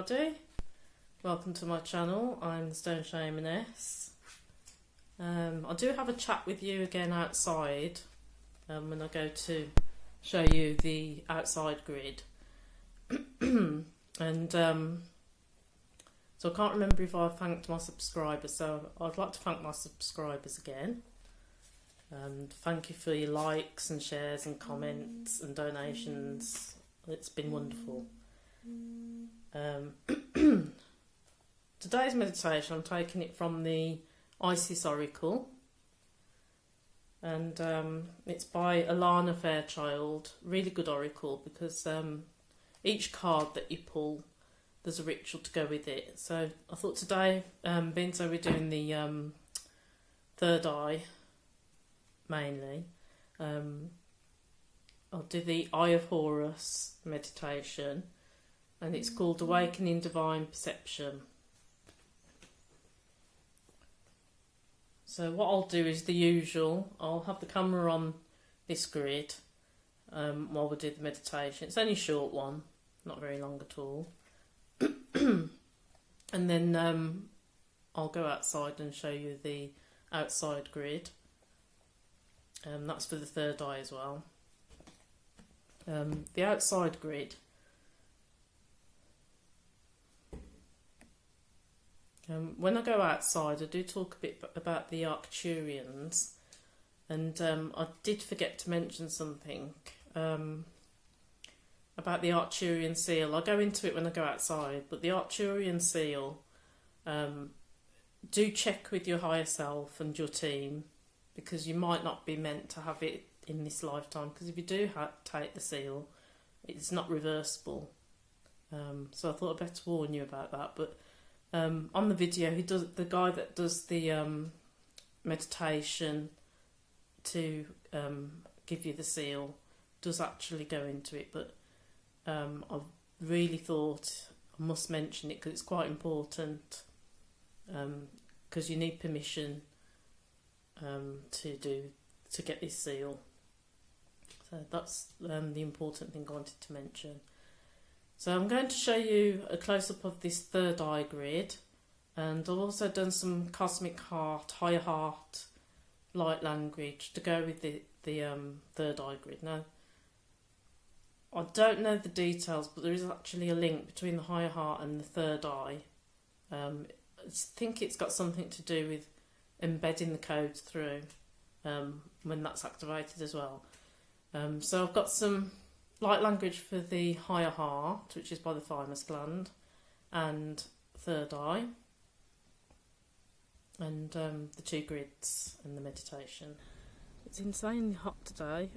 everybody, welcome to my channel. I'm the Stone Shamaness. I do have a chat with you again outside when I go to show you the outside grid. And so I can't remember if I thanked my subscribers, so I'd like to thank my subscribers again. And thank you for your likes and shares and comments and donations. It's been wonderful. Today's meditation, I'm taking it from the Isis Oracle, and it's by Alana Fairchild. Really good oracle, because each card that you pull, there's a ritual to go with it. So I thought today, being so we're doing the third eye mainly, I'll do the Eye of Horus meditation, and it's called Awakening Divine Perception. So what I'll do is the usual. I'll have the camera on this grid while we do the meditation. It's only a short one, not very long at all. And then I'll go outside and show you the outside grid. That's for the third eye as well. The outside grid. When I go outside, I do talk a bit about the Arcturians, and I did forget to mention something about the Arcturian Seal. I'll go into it when I go outside, but the Arcturian Seal, do check with your higher self and your team, because you might not be meant to have it in this lifetime, because if you do take the seal, it's not reversible. So I thought I'd better warn you about that. But on the video, the guy that does the meditation to give you the seal does actually go into it, but I really thought I must mention it because it's quite important, because you need permission to get this seal. So that's the important thing I wanted to mention. So I'm going to show you a close-up of this third eye grid, and I've also done some cosmic heart, higher heart, light language to go with the third eye grid. Now, I don't know the details, but there is actually a link between the higher heart and the third eye. I think it's got something to do with embedding the codes through when that's activated as well. So I've got some light language for the higher heart, which is by the thymus gland, and third eye, and the two grids and the meditation. It's insanely hot today.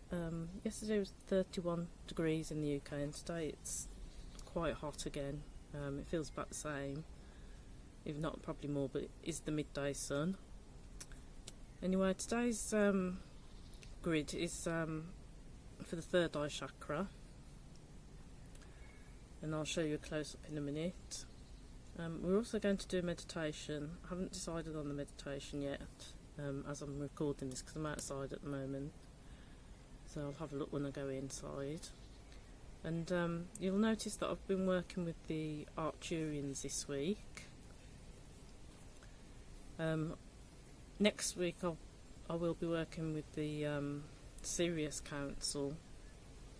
Yesterday was 31 degrees in the UK, and today it's quite hot again. It feels about the same, if not probably more, but it is the midday sun. Anyway, today's grid is for the third eye chakra, and I'll show you a close-up in a minute. We're also going to do a meditation. I haven't decided on the meditation yet, as I'm recording this, because I'm outside at the moment, so I'll have a look when I go inside. And you'll notice that I've been working with the Arcturians this week. Next week I will be working with the Sirius Council.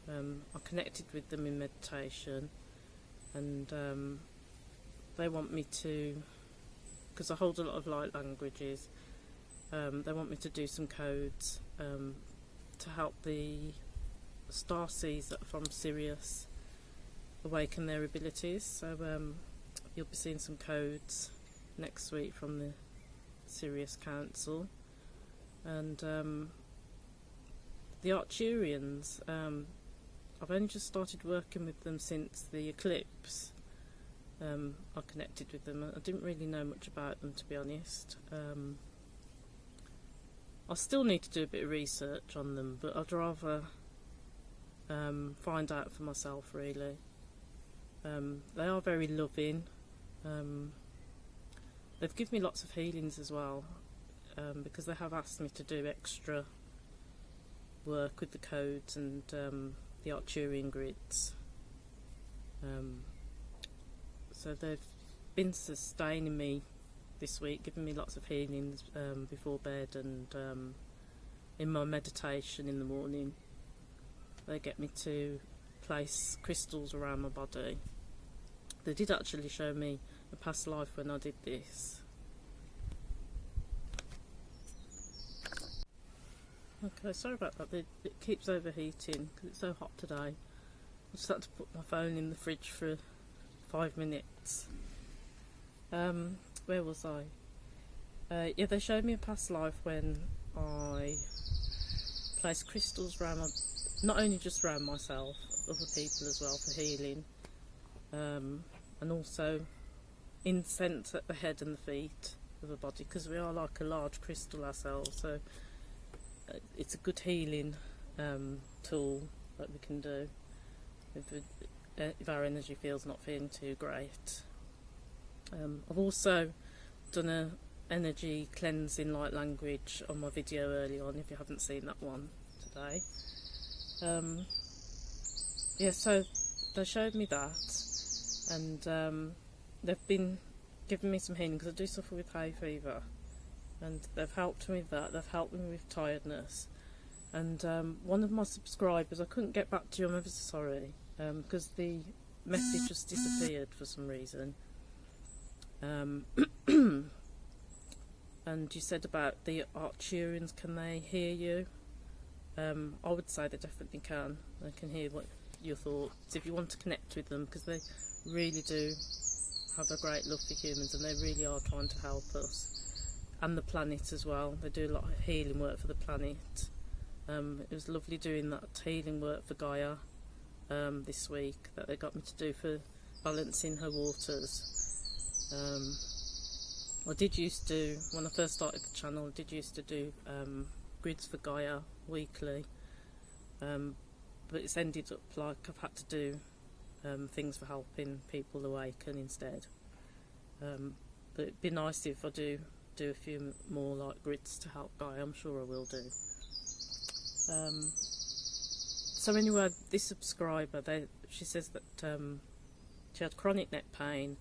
I connected with them in meditation, and they want me to, because I hold a lot of light languages, they want me to do some codes to help the starseeds that are from Sirius awaken their abilities. So you'll be seeing some codes next week from the Sirius Council. And the Arcturians, I've only just started working with them since the eclipse. I connected with them. I didn't really know much about them, to be honest. I still need to do a bit of research on them, but I'd rather find out for myself, really. They are very loving. They've given me lots of healings as well, because they have asked me to do extra work with the codes and the Arcturian grids. So they've been sustaining me this week, giving me lots of healings before bed and in my meditation in the morning. They get me to place crystals around my body. They did actually show me a past life when I did this. Okay, sorry about that. It keeps overheating because it's so hot today. I just had to put my phone in the fridge for 5 minutes. Where was I? Yeah, they showed me a past life when I placed crystals around not only just around myself, other people as well for healing, and also incense at the head and the feet of the body, because we are like a large crystal ourselves. So it's a good healing tool that we can do if our energy feels not feeling too great. I've also done a energy cleansing light language on my video early on, if you haven't seen that one today. Yeah, so they showed me that, and they've been giving me some healing because I do suffer with hay fever, and they've helped me with that. They've helped me with tiredness, and one of my subscribers, I couldn't get back to you, I'm ever so sorry, because the message just disappeared for some reason. And you said about the Arcturians, can they hear you? I would say they definitely can. They can hear what your thoughts if you want to connect with them, because they really do have a great love for humans, and they really are trying to help us and the planet as well. They do a lot of healing work for the planet. It was lovely doing that healing work for Gaia this week that they got me to do for balancing her waters. I did used to, when I first started the channel, I did used to do grids for Gaia weekly, but it's ended up like I've had to do things for helping people awaken instead. But it'd be nice if I do a few more like grids to help Gaia. I'm sure I will do. So anyway, this subscriber, she says that she had chronic neck pain,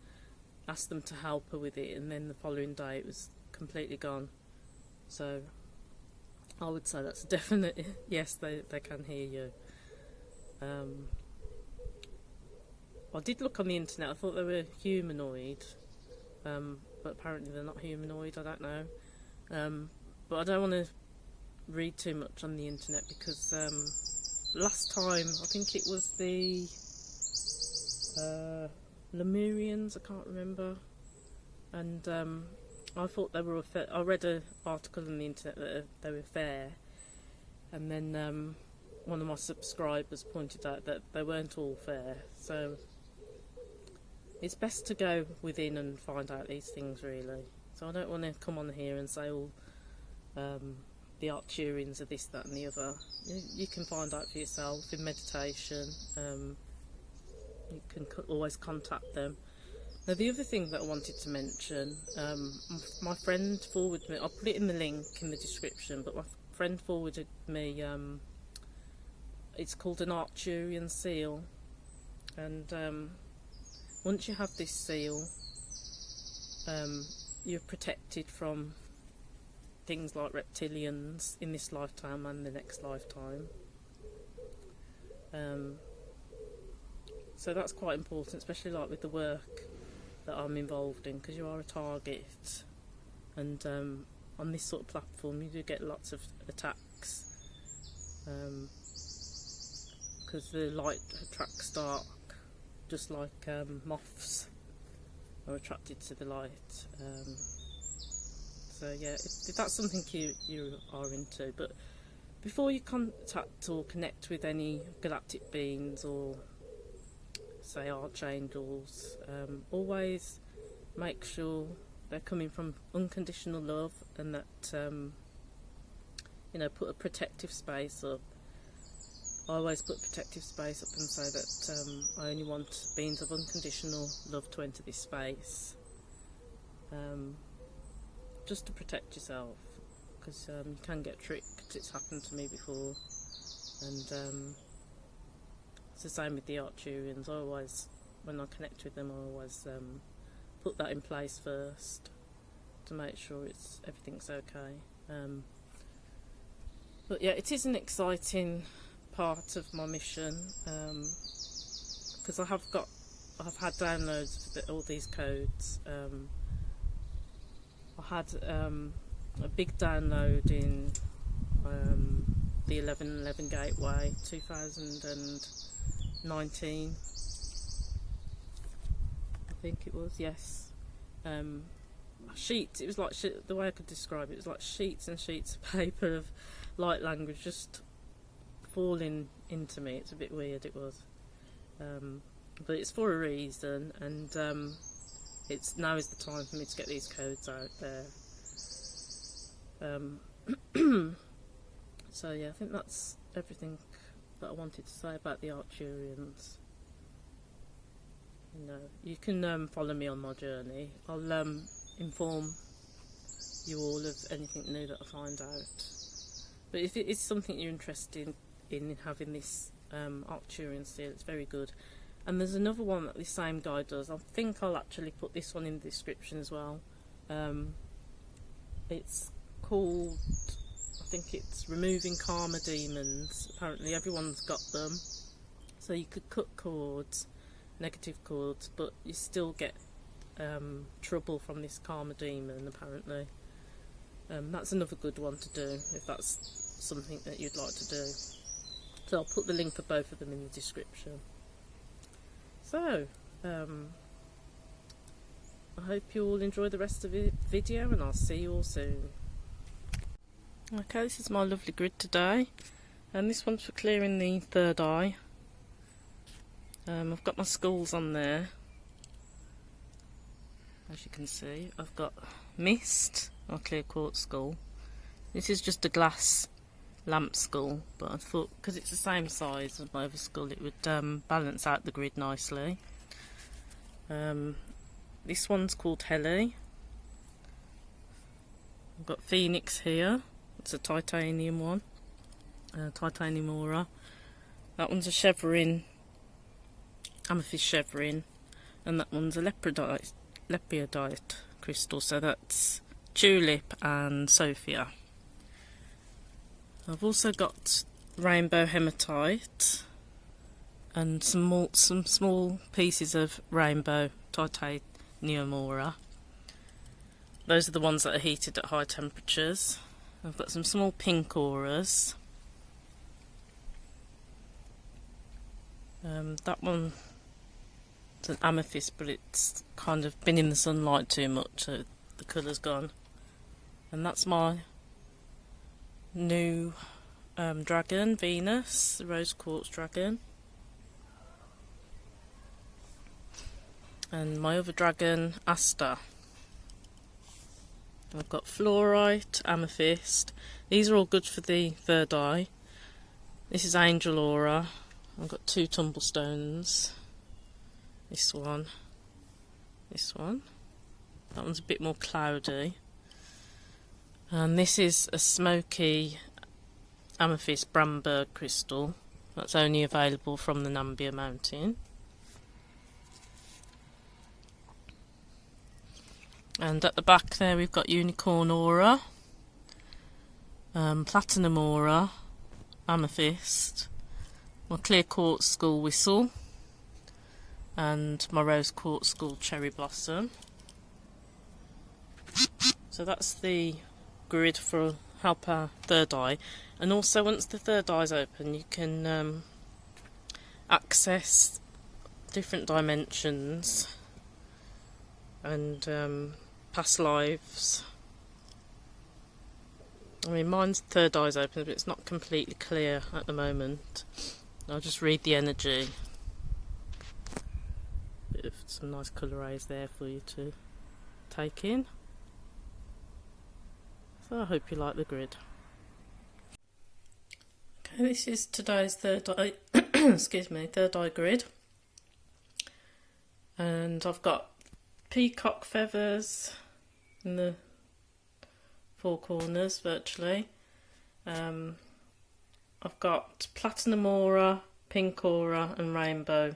asked them to help her with it, and then the following day it was completely gone. So I would say that's a definite yes, they can hear you. I did look on the internet, I thought they were humanoid, but apparently they're not humanoid, I don't know. But I don't want to read too much on the internet, because last time, I think it was the Lemurians, I can't remember, and I thought they were I read an article on the internet that they were fair, and then one of my subscribers pointed out that they weren't all fair. So it's best to go within and find out these things, really. So I don't want to come on here and say all the Arcturians are this, that and the other. You can find out for yourself in meditation. You can always contact them. Now, the other thing that I wanted to mention, my friend forwarded me, I'll put it in the link in the description, but my friend forwarded me, it's called an Arcturian Seal, and once you have this seal, you're protected from things like reptilians in this lifetime and the next lifetime. So that's quite important, especially like with the work that I'm involved in, because you are a target, and on this sort of platform you do get lots of attacks, because the light attracts dark, just like moths are attracted to the light. So yeah, if that's something you are into. But before you contact or connect with any galactic beings or say archangels, always make sure they're coming from unconditional love, and that put a protective space up. I always put protective space up and say that I only want beings of unconditional love to enter this space, just to protect yourself, because you can get tricked. It's happened to me before, and it's the same with the Arcturians. I always when I connect with them, I always put that in place first to make sure everything's okay. But yeah, it is an exciting part of my mission, because I've had downloads of all these codes. I had a big download in the 1111 Gateway 2019, I think it was, yes. Sheets, it was like, the way I could describe it was like sheets and sheets of paper of light language just falling into me. It's a bit weird, it was. But it's for a reason, and now is the time for me to get these codes out there. So yeah, I think that's everything that I wanted to say about the Arcturians. You know, you can follow me on my journey. I'll inform you all of anything new that I find out. But if it is something you're interested in having this Arcturian Seal, it's very good. And there's another one that the same guy does. I think I'll actually put this one in the description as well. It's called, I think it's Removing Karma Demons. Apparently everyone's got them. So you could cut cords, negative cords, but you still get trouble from this karma demon, apparently. That's another good one to do if that's something that you'd like to do. So I'll put the link for both of them in the description. So, I hope you all enjoy the rest of the video, and I'll see you all soon. Okay, this is my lovely grid today, and this one's for clearing the third eye. I've got my skulls on there, as you can see. I've got mist, my clear quartz skull. This is just a glass lamp skull, but I thought because it's the same size as my other skull, it would balance out the grid nicely. This one's called Heli. I've got Phoenix here. It's a titanium one, titanium aura. That one's a chevron, amethyst chevron, and that one's a leopardite crystal. So that's tulip and Sophia. I've also got rainbow hematite and some small pieces of rainbow titanium aura. Those are the ones that are heated at high temperatures. I've got some small pink auras. That one is an amethyst, but it's kind of been in the sunlight too much, so the colour's gone. And that's my new dragon, Venus, the rose quartz dragon. And my other dragon, Asta. I've got fluorite, amethyst. These are all good for the third eye. This is angel aura. I've got two tumblestones. This one. That one's a bit more cloudy. And this is a smoky amethyst Bramberg crystal that's only available from the Nambia mountain. And at the back there we've got unicorn aura, platinum aura, amethyst, my clear quartz skull whistle, and my rose quartz skull cherry blossom. So that's the grid for help our third eye. And also once the third eye's open, you can access different dimensions and past lives. I mean, mine's third eye's open, but it's not completely clear at the moment. I'll just read the energy. Bit of some nice colour rays there for you to take in. So I hope you like the grid. Okay, this is today's third eye third eye grid. And I've got peacock feathers in the four corners virtually. I've got platinum aura, pink aura and rainbow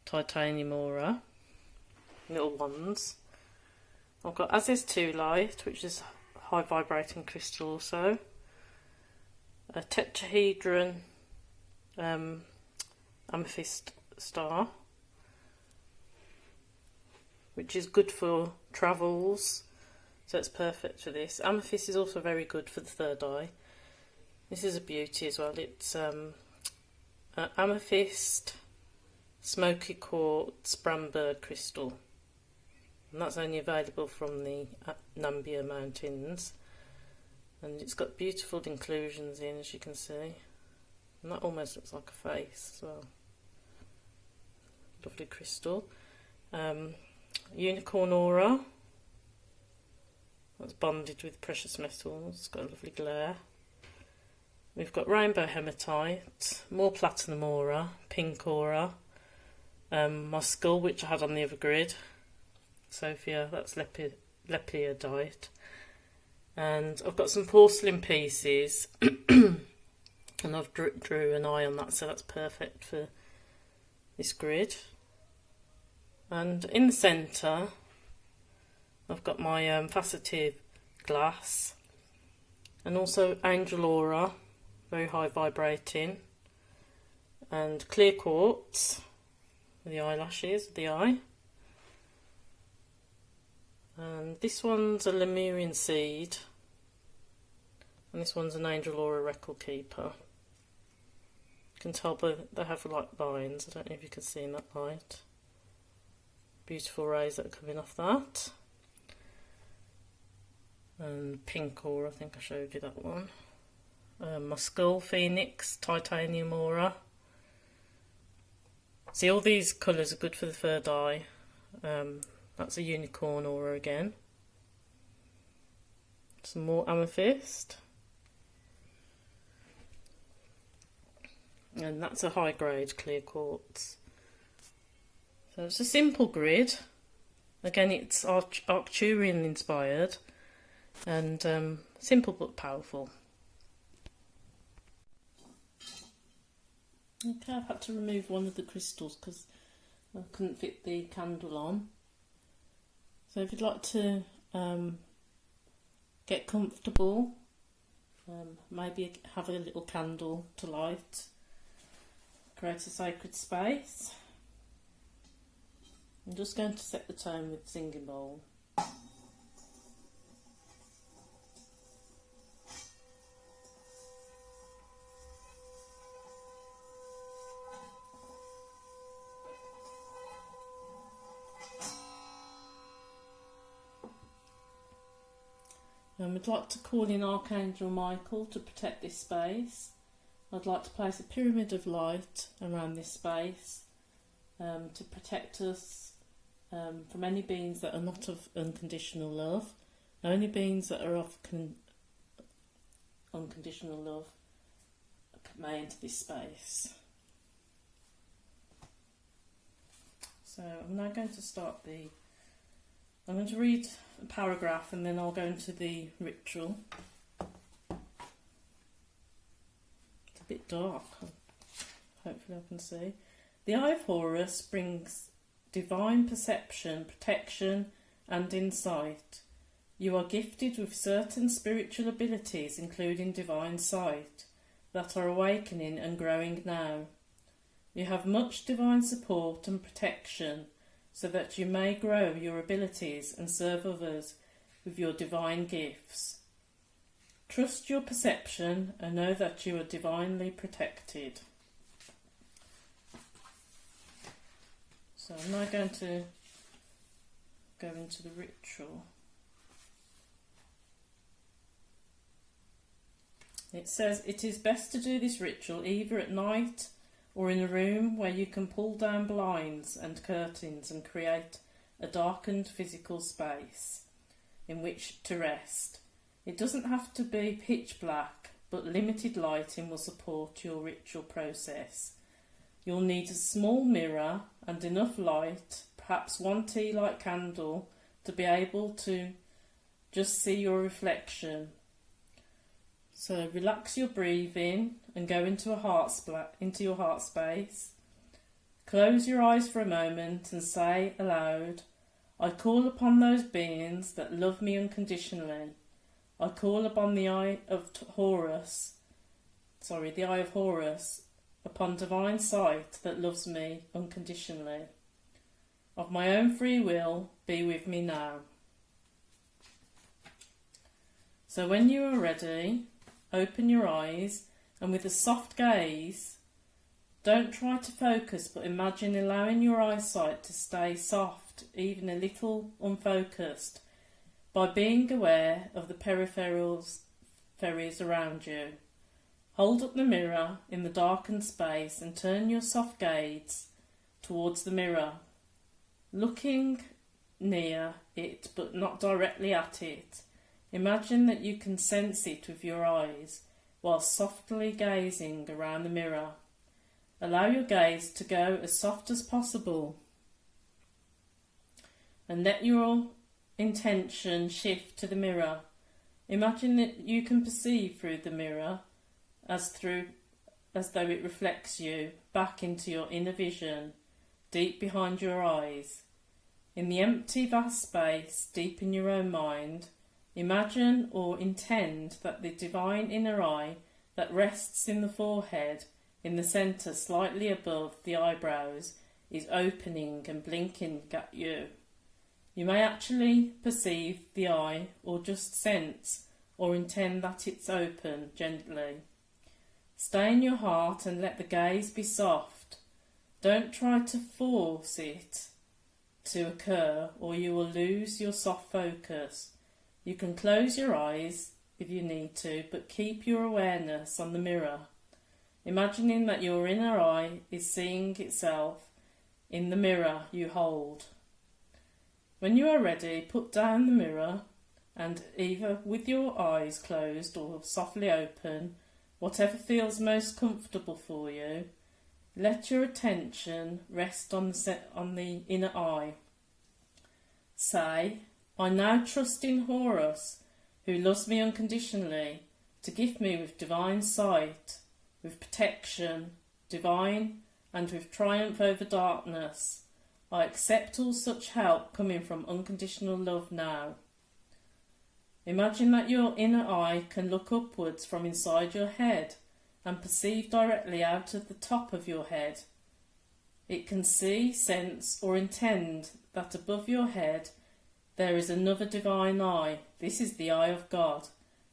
titanium aura, little ones. I've got As Is 2 Light, which is high vibrating crystal also. A tetrahedron amethyst star, which is good for travels, so it's perfect for this. Amethyst is also very good for the third eye. This is a beauty as well. It's amethyst, smoky quartz, Bramberg crystal, and that's only available from the Nambia Mountains. And it's got beautiful inclusions in, as you can see. And that almost looks like a face as well. Lovely crystal. Unicorn aura. That's bonded with precious metals. It's got a lovely glare. We've got rainbow hematite, more platinum aura, pink aura. My skull, which I had on the other grid. Sophia, that's lepiodite. And I've got some porcelain pieces and I've drew an eye on that, so that's perfect for this grid. And in the centre I've got my faceted glass, and also angel aura, very high vibrating, and clear quartz for the eyelashes of the eye. And this one's a Lemurian seed, and this one's an angel aura record keeper. You can tell they have like lines. I don't know if you can see in that light. Beautiful rays that are coming off that. And pink aura, I think I showed you that one. My skull phoenix, titanium aura. See, all these colours are good for the third eye. That's a unicorn aura again. Some more amethyst. And that's a high grade clear quartz. So it's a simple grid. Again, it's Arcturian inspired, and simple but powerful. Okay, I've had to remove one of the crystals because I couldn't fit the candle on. So if you'd like to get comfortable, maybe have a little candle to light, create a sacred space. I'm just going to set the tone with the singing bowl. And we'd like to call in Archangel Michael to protect this space. I'd like to place a pyramid of light around this space to protect us from any beings that are not of unconditional love. Only beings that are of unconditional love may enter this space. So I'm now going to start I'm going to read a paragraph and then I'll go into the ritual. It's a bit dark, hopefully I can see. The Eye of Horus brings divine perception, protection and insight. You are gifted with certain spiritual abilities, including divine sight, that are awakening and growing now. You have much divine support and protection, so that you may grow your abilities and serve others with your divine gifts. Trust your perception and know that you are divinely protected. So I'm now going to go into the ritual. It says, it is best to do this ritual either at night or in a room where you can pull down blinds and curtains and create a darkened physical space in which to rest. It doesn't have to be pitch black, but limited lighting will support your ritual process. You'll need a small mirror and enough light, perhaps one tea light candle, to be able to just see your reflection. So relax your breathing and go into your heart space. Close your eyes for a moment and say aloud, I call upon those beings that love me unconditionally. I call upon the eye of Horus, upon divine sight that loves me unconditionally. Of my own free will, be with me now. So when you are ready, open your eyes and with a soft gaze, don't try to focus but imagine allowing your eyesight to stay soft, even a little unfocused, by being aware of the peripherals around you. Hold up the mirror in the darkened space and turn your soft gaze towards the mirror, looking near it but not directly at it. Imagine that you can sense it with your eyes while softly gazing around the mirror. Allow your gaze to go as soft as possible and let your intention shift to the mirror. Imagine that you can perceive through the mirror as though it reflects you back into your inner vision, deep behind your eyes. In the empty vast space deep in your own mind, imagine or intend that the divine inner eye that rests in the forehead, in the centre slightly above the eyebrows, is opening and blinking at you. You may actually perceive the eye or just sense or intend that it's open gently. Stay in your heart and let the gaze be soft. Don't try to force it to occur or you will lose your soft focus. You can close your eyes if you need to, but keep your awareness on the mirror, imagining that your inner eye is seeing itself in the mirror you hold. When you are ready, put down the mirror and either with your eyes closed or softly open, whatever feels most comfortable for you, let your attention rest on the inner eye. Say, I now trust in Horus, who loves me unconditionally, to gift me with divine sight, with protection, divine, and with triumph over darkness. I accept all such help coming from unconditional love now. Imagine that your inner eye can look upwards from inside your head and perceive directly out of the top of your head. It can see, sense, or intend that above your head there is another divine eye. This is the eye of God,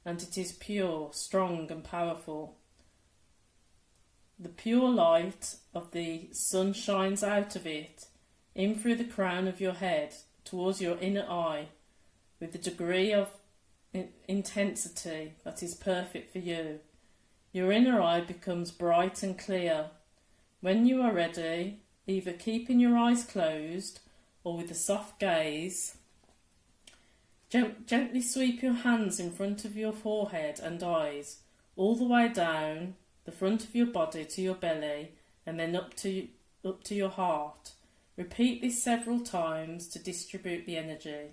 and it is pure, strong, and powerful. The pure light of the sun shines out of it, in through the crown of your head, towards your inner eye, with the degree of intensity that is perfect for you. Your inner eye becomes bright and clear. When you are ready, either keeping your eyes closed or with a soft gaze, gently sweep your hands in front of your forehead and eyes, all the way down the front of your body to your belly, and then up to your heart. Repeat this several times to distribute the energy.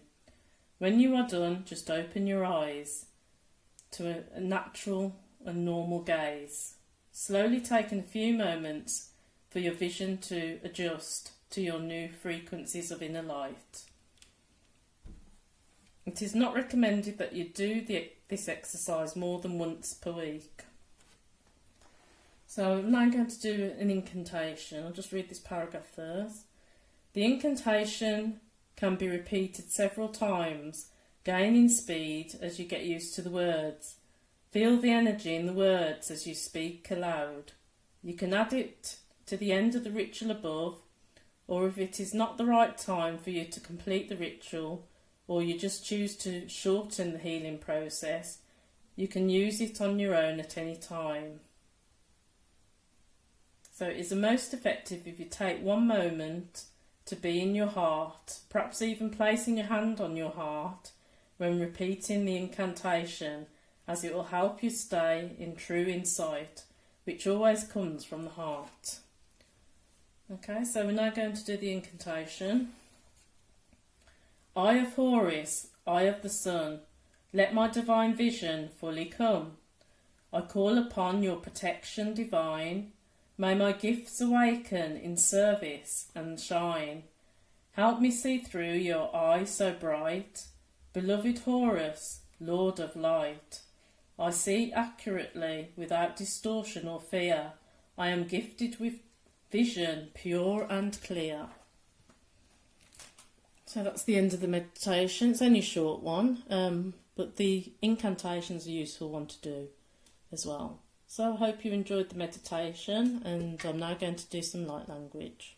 When you are done, just open your eyes to a natural and normal gaze, slowly taking a few moments for your vision to adjust to your new frequencies of inner light. It is not recommended that you do this exercise more than once per week. So I'm now going to do an incantation. I'll just read this paragraph first. The incantation can be repeated several times, gaining speed as you get used to the words. Feel the energy in the words as you speak aloud. You can add it to the end of the ritual above, or if it is not the right time for you to complete the ritual, or you just choose to shorten the healing process, you can use it on your own at any time. So it is the most effective if you take one moment to be in your heart, perhaps even placing your hand on your heart when repeating the incantation, as it will help you stay in true insight, which always comes from the heart. Okay, so we're now going to do the incantation. Eye of Horus, eye of the sun, let my divine vision fully come. I call upon your protection divine, May my gifts awaken in service and shine. Help me see through your eye so bright. Beloved Horus, Lord of Light, I see accurately without distortion or fear. I am gifted with vision pure and clear. So that's the end of the meditation. It's only a short one, but the incantation's a useful one to do as well. So I hope you enjoyed the meditation, and I'm now going to do some light language.